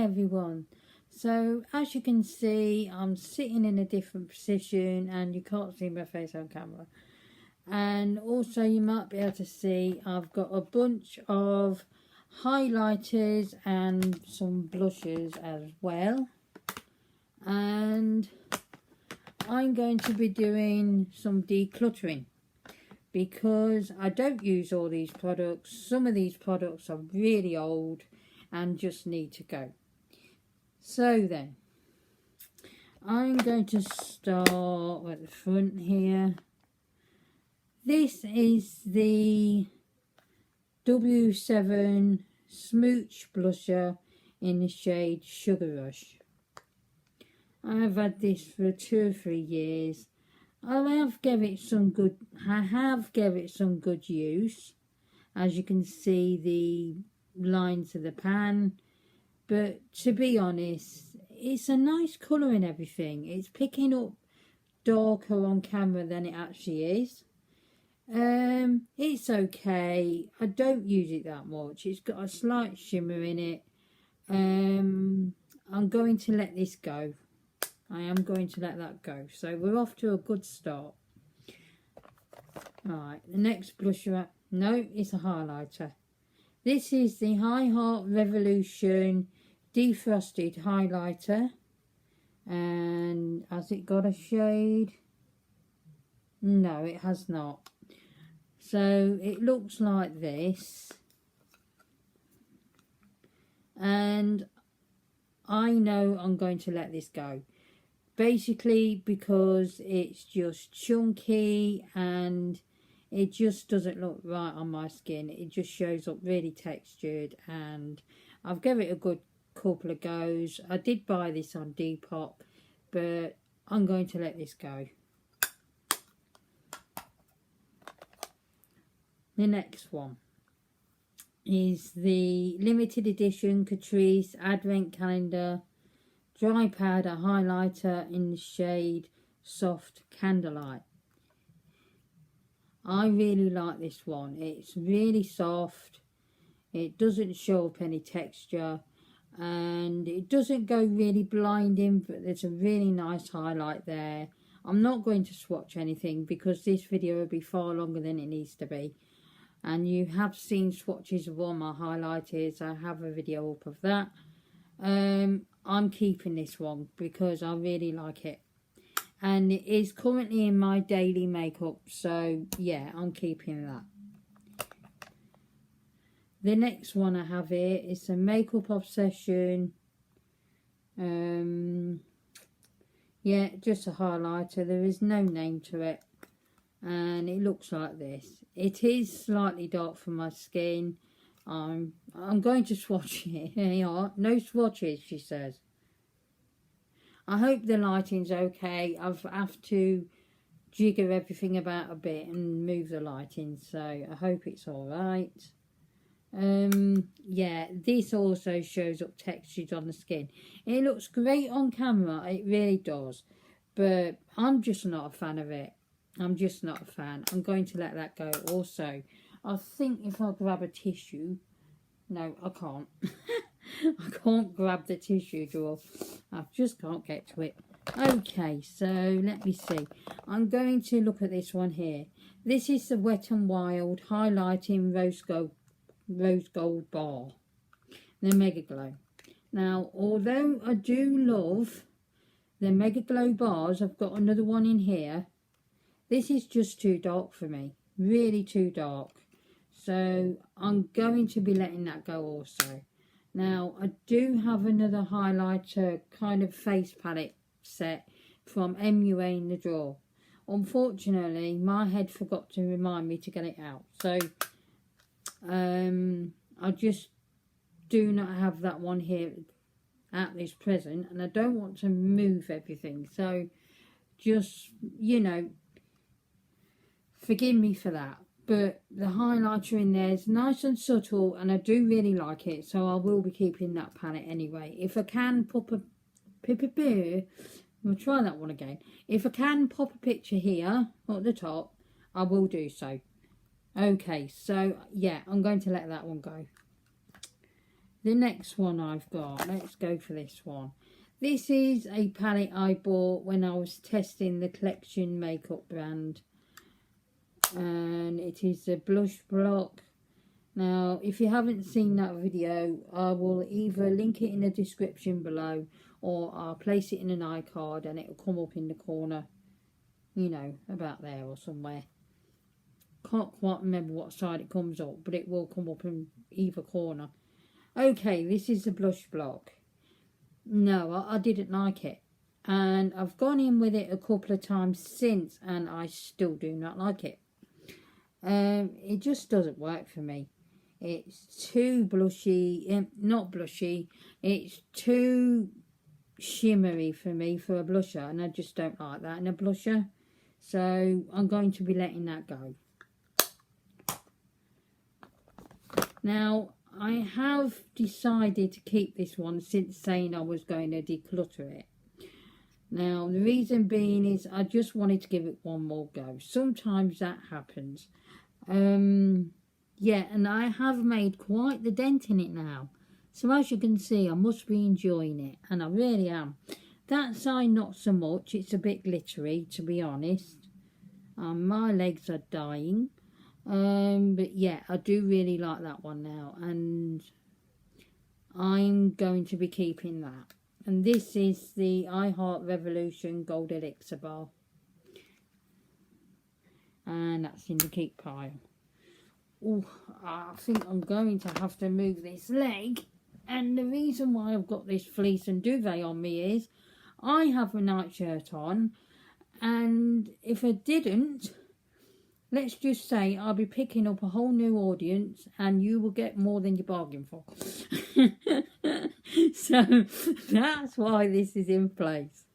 everyone. So as you can see, I'm sitting in a different position and you can't see my face on camera. And also you might be able to see I've got a bunch of highlighters and some blushes as well. And I'm going to be doing some decluttering because I don't use all these products. Some of these products are really old and just need to go. So then, I'm going to start at the front here. This is the W7 Smooch Blusher in the shade Sugar Rush. I've had this for 2 or 3 years. I have given it some good use. As you can see, the lines of the pan. But to be honest, it's a nice colour and everything. It's picking up darker on camera than it actually is. It's okay. I don't use it that much. It's got a slight shimmer in it. I'm going to let this go. I am going to let that go. So we're off to a good start. Alright, the next blusher. No, it's a highlighter. This is the High Heart Revolution Defrosted Highlighter. And has it got a shade? No, it has not. So it looks like this. And I know I'm going to let this go. Basically because it's just chunky and it just doesn't look right on my skin. It just shows up really textured, and I've given it a good couple of goes. I did buy this on Depop, but I'm going to let this go. The next one is the limited edition Catrice Advent Calendar Dry Powder Highlighter in the shade Soft Candlelight. I really like this one. It's really soft. It doesn't show up any texture. And it doesn't go really blinding, but there's a really nice highlight there. I'm not going to swatch anything because this video will be far longer than it needs to be. And you have seen swatches of all my highlighters. I have a video up of that. I'm keeping this one because I really like it. And it is currently in my daily makeup. So yeah, I'm keeping that. The next one I have here is a Makeup Obsession. Yeah, just a highlighter. There is no name to it. And it looks like this. It is slightly dark for my skin. I'm going to swatch it. Here you are. No swatches, she says. I hope the lighting's okay. I have to jigger everything about a bit and move the lighting, so I hope it's alright. Yeah, this also shows up textures on the skin. It looks great on camera, it really does, but I'm just not a fan of it. I'm just not a fan. I'm going to let that go also. I think if I grab a tissue... No, I can't. I can't grab the tissue drawer. I just can't get to it. Okay, so let me see. I'm going to look at this one here. This is the Wet n Wild Highlighting Rose Gold Bar. The Mega Glow. Now, although I do love the Mega Glow bars, I've got another one in here. This is just too dark for me. Really too dark. So I'm going to be letting that go also. Now I do have another highlighter kind of face palette set from MUA in the drawer. Unfortunately my head forgot to remind me to get it out. So I just do not have that one here at this present, and I don't want to move everything. So just, you know, forgive me for that. But the highlighter in there is nice and subtle, and I do really like it, so I will be keeping that palette anyway. If I can pop a... We'll try that one again. If I can pop a picture here at the top, I will do so. Okay, so yeah, I'm going to let that one go. the next one I've got, let's go for this one. This is a palette I bought when I was testing the Collection makeup brand. And it is a blush block. Now, if you haven't seen that video, I will either link it in the description below, or I'll place it in an iCard and it'll come up in the corner, you know, about there or somewhere. Can't quite remember what side it comes up, but it will come up in either corner. Okay, this is the blush block. No, I didn't like it. And I've gone in with it a couple of times since, and I still do not like it. It just doesn't work for me. It's too blushy, not blushy, it's too shimmery for me for a blusher, and I just don't like that in a blusher. So I'm going to be letting that go. Now, I have decided to keep this one since saying I was going to declutter it. Now, the reason being is I just wanted to give it one more go. Sometimes that happens. Yeah, and I have made quite the dent in it now. So as you can see, I must be enjoying it, and I really am. That side not so much, it's a bit glittery, to be honest. My legs are dying. But yeah, I do really like that one now, and I'm going to be keeping that. And this is the I Heart Revolution Gold Elixir bar, and that's in the keep pile. Oh, I think I'm going to have to move this leg, and the reason why I've got this fleece and duvet on me is I have a nightshirt on, and if I didn't, let's just say I'll be picking up a whole new audience, and you will get more than you bargain for. So that's why this is in place.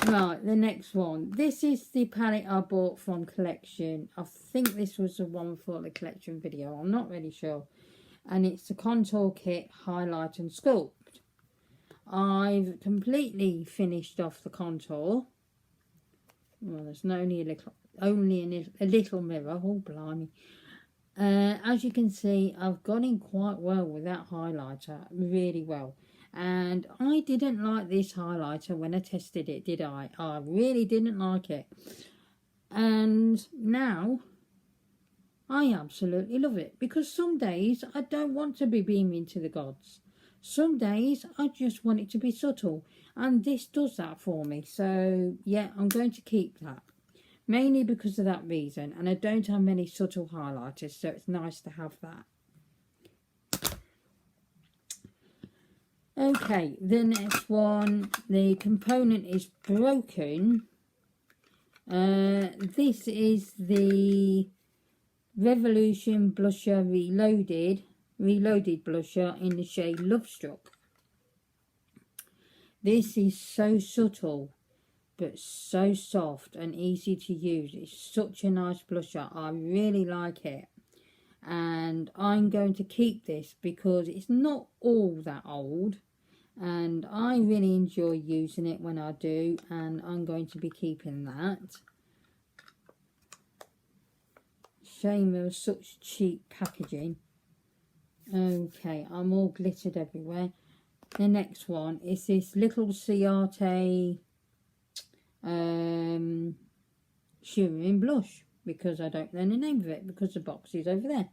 Right, the next one. This is the palette I bought from Collection. I think this was the one for the Collection video. I'm not really sure. And it's the Contour Kit Highlight and Sculpt. I've completely finished off the contour. Well, there's only a little mirror. Oh, blimey. As you can see, I've gone in quite well with that highlighter. Really well. And I didn't like this highlighter when I tested it, did I? I really didn't like it. And now I absolutely love it. Because some days I don't want to be beaming to the gods. Some days I just want it to be subtle. And this does that for me. So yeah, I'm going to keep that. Mainly because of that reason. And I don't have many subtle highlighters, so it's nice to have that. Okay, the next one, the component is broken. This is the Revolution Blusher Reloaded blusher in the shade Love Struck. This is so subtle, but so soft and easy to use. It's such a nice blusher. I really like it. And I'm going to keep this because it's not all that old, and I really enjoy using it when I do, and I'm going to be keeping that. Shame there was such cheap packaging. Okay, I'm all glittered everywhere. The next one is this little Ciate shimmering blush, because I don't know the name of it, because the box is over there.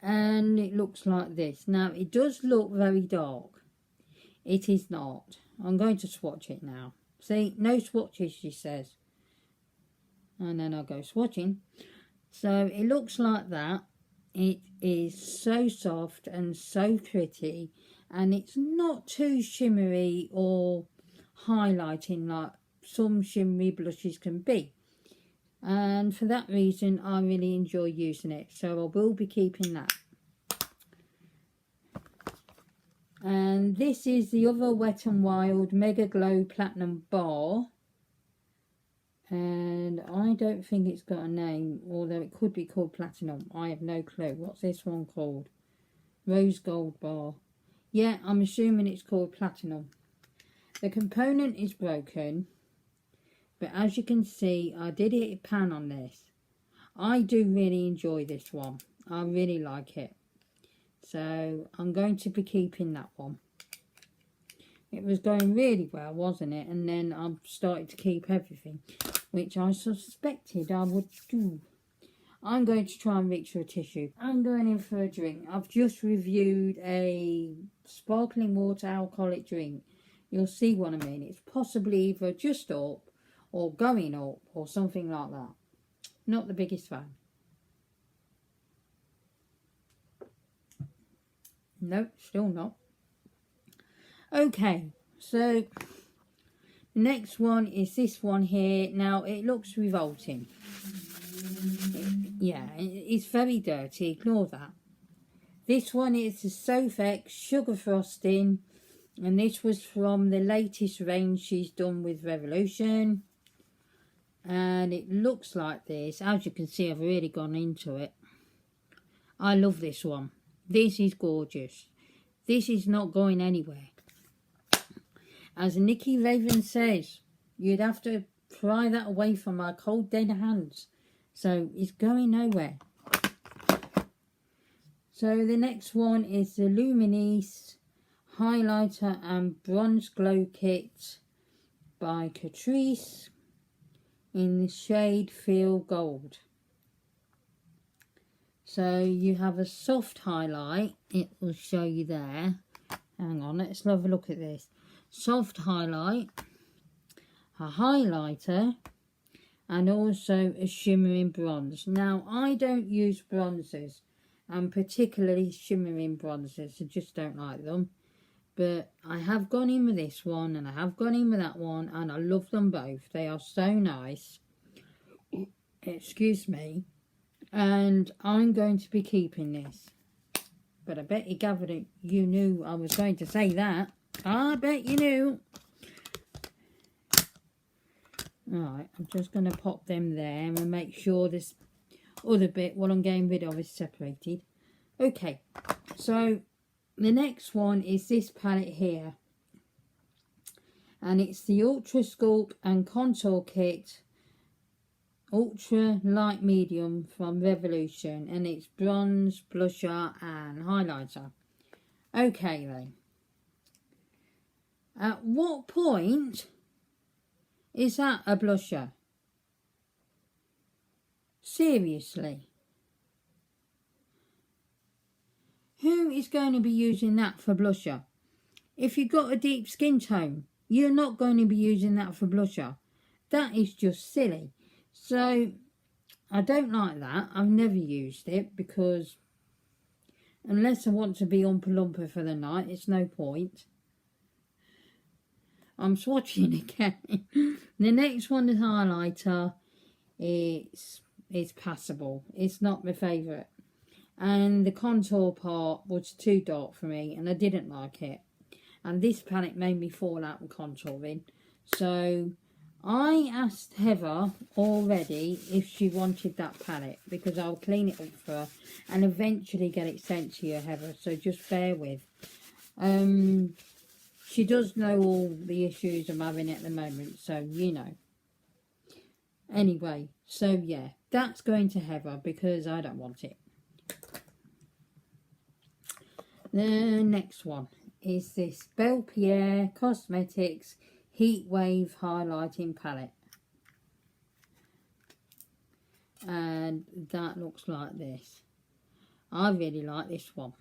And it looks like this. Now, it does look very dark. It is not. I'm going to swatch it now. See, no swatches, she says. And then I'll go swatching. So, it looks like that. It is so soft and so pretty. And it's not too shimmery or highlighting like some shimmery blushes can be. And for that reason, I really enjoy using it. So I will be keeping that. And this is the other Wet n Wild Mega Glow Platinum Bar. And I don't think it's got a name, although it could be called Platinum. I have no clue. What's this one called? Rose Gold Bar. Yeah, I'm assuming it's called Platinum. The component is broken. But as you can see, I did hit a pan on this. I do really enjoy this one. I really like it. So I'm going to be keeping that one. It was going really well, wasn't it? And then I started to keep everything, which I suspected I would do. I'm going to try and reach for a tissue. I'm going in for a drink. I've just reviewed a sparkling water alcoholic drink. You'll see what I mean. It's possibly either just up or going up or something like that. Not the biggest fan. Nope, still not. Okay, so the next one is this one here. Now, it looks revolting. It's very dirty. Ignore that. This one is the Sofex Sugar Frosting. And this was from the latest range she's done with Revolution. And it looks like this. As you can see, I've really gone into it. I love this one. This is gorgeous. This is not going anywhere. As Nikki Raven says, you'd have to pry that away from my cold dead hands. So it's going nowhere. So the next one is the Luminous Highlighter and Bronze Glow Kit by Catrice in the shade Feel Gold. So you have a soft highlight. It will show you there. Hang on, let's have a look at this. Soft highlight, a highlighter, and also a shimmering bronze. Now, I don't use bronzers, and particularly shimmering bronzers. I just don't like them. But I have gone in with this one, and I have gone in with that one, and I love them both. They are so nice. Excuse me. And I'm going to be keeping this. But I bet you gathered it. You knew I was going to say that. I bet you knew. Alright, I'm just going to pop them there and make sure this other bit, what I'm getting rid of, is separated. Okay, so the next one is this palette here. And it's the Ultra Sculpt and Contour Kit Ultra Light Medium from Revolution. And it's bronze, blusher and highlighter. Okay then. At what point is that a blusher? Seriously? Who is going to be using that for blusher? If you've got a deep skin tone, you're not going to be using that for blusher. That is just silly. So, I don't like that. I've never used it because unless I want to be Oompa Loompa for the night, it's no point. I'm swatching again. The next one is highlighter. It's passable. It's not my favourite. And the contour part was too dark for me and I didn't like it. And this palette made me fall out with contouring. So I asked Heather already if she wanted that palette because I'll clean it up for her and eventually get it sent to you, Heather. So just bear with. She does know all the issues I'm having at the moment, so you know. Anyway, so yeah, that's going to Heather because I don't want it. The next one is this Belle Pierre Cosmetics Heat Wave Highlighting Palette. And that looks like this. I really like this one.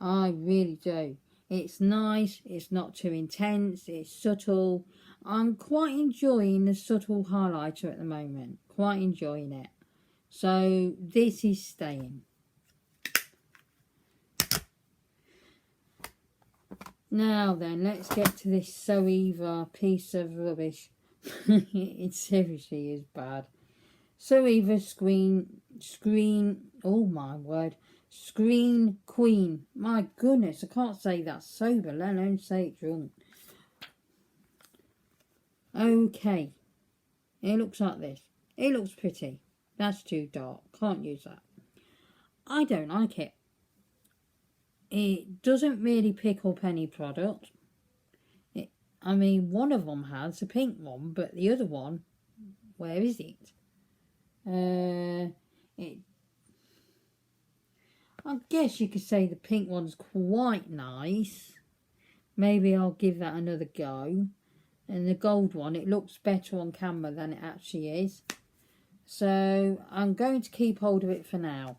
I really do. It's nice, it's not too intense, it's subtle. I'm quite enjoying the subtle highlighter at the moment. Quite enjoying it. So this is staying. Now then, let's get to this Soeva piece of rubbish. It seriously is bad. Soeva Screen, oh my word. Screen Queen. My goodness, I can't say that sober, let alone say it drunk. Okay. It looks like this. It looks pretty. That's too dark. Can't use that. I don't like it. It doesn't really pick up any product. I mean, one of them has, a pink one, but the other one, where is it? I guess you could say the pink one's quite nice. Maybe I'll give that another go. And the gold one, it looks better on camera than it actually is. So I'm going to keep hold of it for now.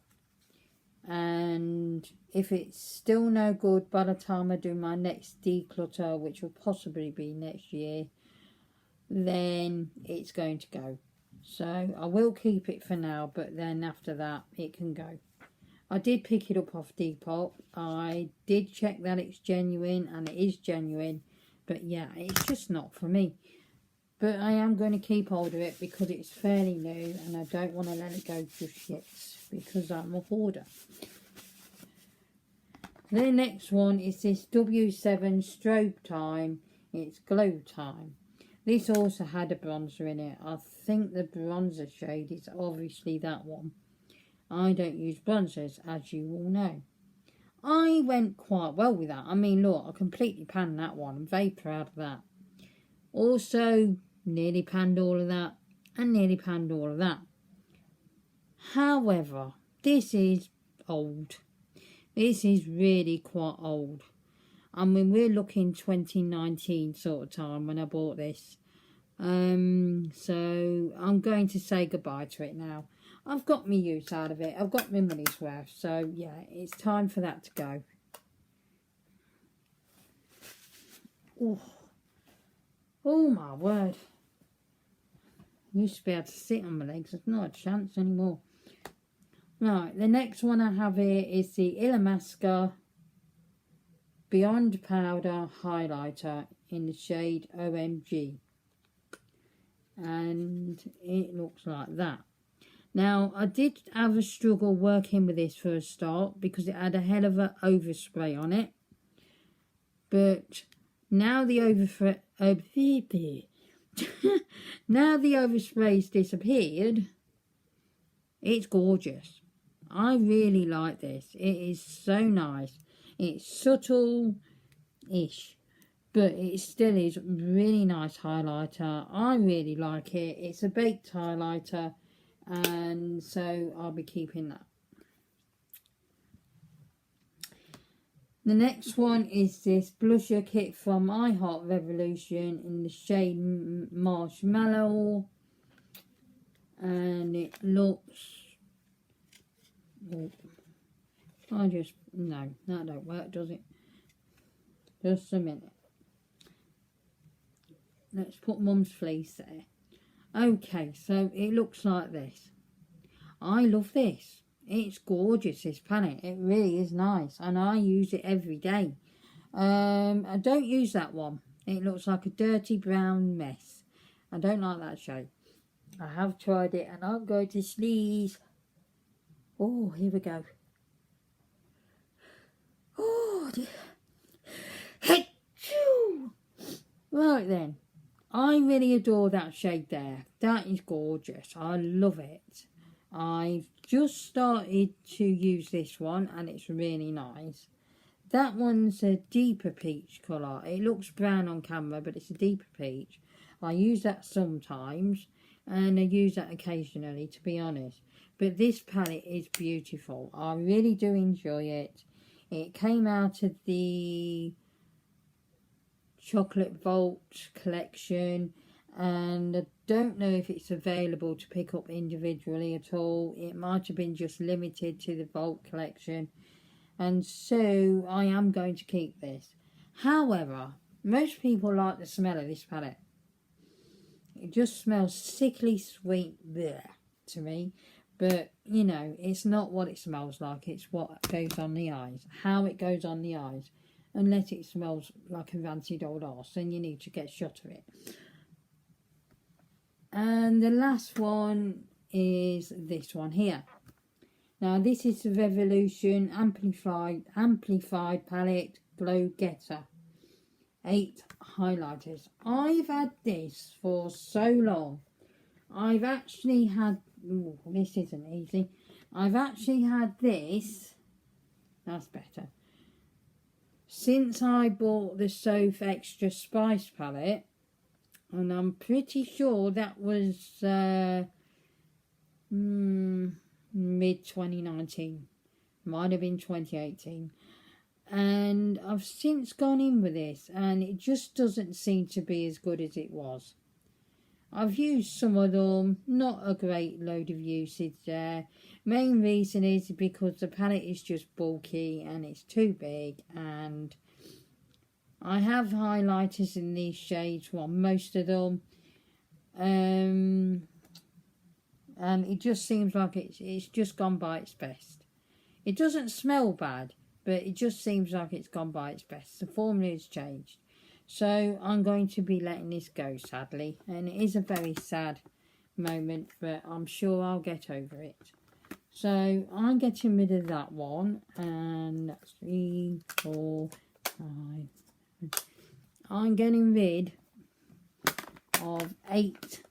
And if it's still no good by the time I do my next declutter, which will possibly be next year, then it's going to go. So I will keep it for now, but then after that it can go. I did pick it up off Depop. I did check that it's genuine, and it is genuine, but yeah, it's just not for me. But I am going to keep hold of it because it's fairly new and I don't want to let it go just yet because I'm a hoarder. The next one is this W7 Strobe Time. It's Glow Time. This also had a bronzer in it. I think the bronzer shade is obviously that one. I don't use bronzers, as you all know. I went quite well with that. I mean, look, I completely panned that one. I'm very proud of that. Also, nearly panned all of that and nearly panned all of that. However, this is old. This is really quite old. I mean, we're looking 2019 sort of time when I bought this. So I'm going to say goodbye to it now. I've got my use out of it. I've got my money's worth. So yeah, it's time for that to go. Oh my word. I used to be able to sit on my legs. There's not a chance anymore. Right, the next one I have here is the Illamasqua Beyond Powder Highlighter in the shade OMG. And it looks like that. Now, I did have a struggle working with this for a start because it had a hell of an overspray on it. But now the now the overspray's disappeared, it's gorgeous. I really like this. It is so nice. It's subtle-ish, but it still is really nice highlighter. I really like it. It's a baked highlighter, and so I'll be keeping that. The next one is this blusher kit from I Heart Revolution in the shade Marshmallow, and it looks... no, that don't work, does it? Just a minute. Let's put Mum's fleece there. Okay, so it looks like this. I love this. It's gorgeous, this palette. It really is nice, and I use it every day. I don't use that one. It looks like a dirty brown mess. I don't like that shade. I have tried it, and I'm going to sneeze. Oh, here we go. Oh, dear. Right then. I really adore that shade there. That is gorgeous. I love it. I've just started to use this one, and it's really nice. That one's a deeper peach colour. It looks brown on camera, but it's a deeper peach. I use that sometimes, and I use that occasionally, to be honest. But this palette is beautiful. I really do enjoy it. It came out of the Chocolate Vault collection, and I don't know if it's available to pick up individually at all. It might have been just limited to the Vault collection, and so I am going to keep this. However, most people like the smell of this palette. It just smells sickly sweet there to me, but you know, it's not what it smells like, it's what goes on the eyes, how it goes on the eyes. Unless it smells like a rancid old arse, then you need to get a shot of it. And the last one is this one here. Now this is the Revolution Amplified Palette Glow Getter 8 highlighters. I've had this for so long. I've actually had... Ooh, this isn't easy. I've actually had this... That's better. Since I bought the Soph Extra Spice palette, and I'm pretty sure that was mid-2019. Might have been 2018. And I've since gone in with this, and it just doesn't seem to be as good as it was. I've used some of them, not a great load of usage there. Main reason is because the palette is just bulky and it's too big, and I have highlighters in these shades, well, most of them, and it just seems like it's just gone by its best. It doesn't smell bad, but it just seems like it's gone by its best. The formula has changed. So I'm going to be letting this go, sadly. And it is a very sad moment, but I'm sure I'll get over it. So I'm getting rid of that one. And that's 3, 4, 5. I'm getting rid of 8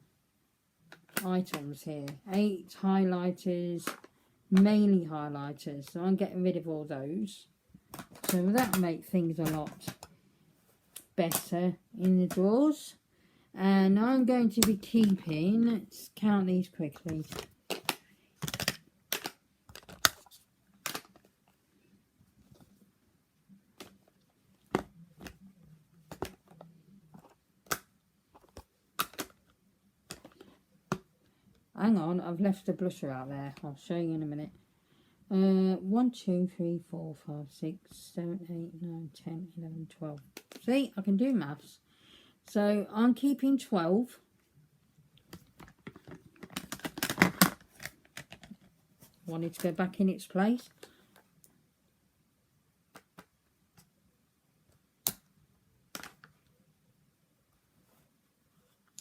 items here. 8 highlighters, mainly highlighters. So I'm getting rid of all those. So that'll make things a lot better in the drawers. And I'm going to be keeping, let's count these quickly, hang on, I've left the blusher out there, I'll show you in a minute. 1, 2, 3, 4, 5, 6, 7, 8, 9, 10, 11, 12. See, I can do maths. So I'm keeping 12. Wanted to go back in its place.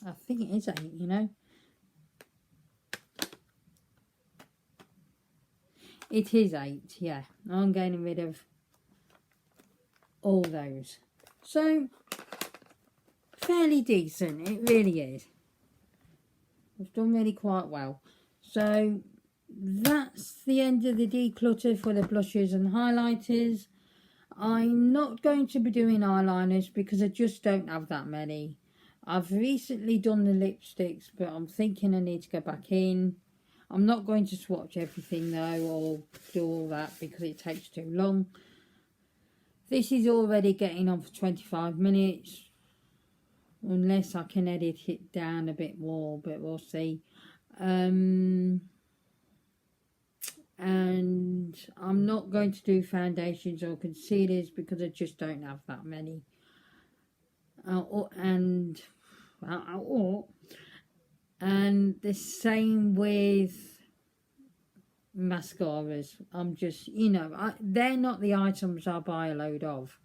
I think it is 8, you know. It is 8, yeah. I'm getting rid of all those. So, fairly decent. It really is. I've done really quite well. So, that's the end of the declutter for the blushes and highlighters. I'm not going to be doing eyeliners because I just don't have that many. I've recently done the lipsticks, but I'm thinking I need to go back in. I'm not going to swatch everything though, or do all that because it takes too long. This is already getting on for 25 minutes. Unless I can edit it down a bit more, but we'll see. And I'm not going to do foundations or concealers because I just don't have that many. And the same with mascaras. I'm just, you know, they're not the items I buy a load of.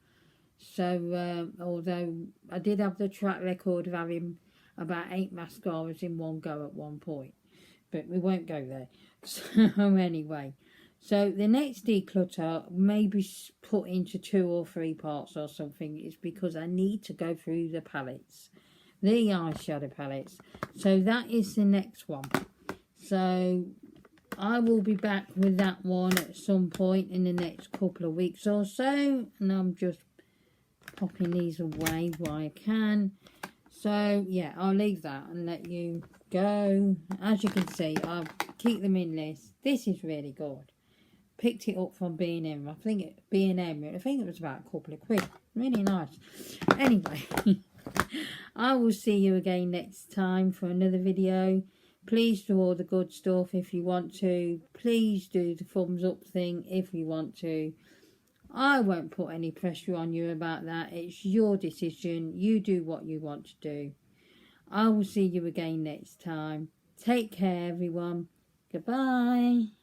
So, although I did have the track record of having about 8 mascaras in one go at one point. But we won't go there. So, anyway. So, the next declutter may be put into 2 or 3 parts or something. It's because I need to go through the palettes. The eyeshadow palettes. So that is the next one. So I will be back with that one at some point in the next couple of weeks or so. And I'm just popping these away while I can. So yeah, I'll leave that and let you go. As you can see, I'll keep them in this. This is really good. Picked it up from B&M. I think it was about a couple of quid. Really nice. Anyway. I will see you again next time for another video. Please do all the good stuff if you want to. Please do the thumbs up thing if you want to. I won't put any pressure on you about that. It's your decision. You do what you want to do. I will see you again next time. Take care, everyone. Goodbye.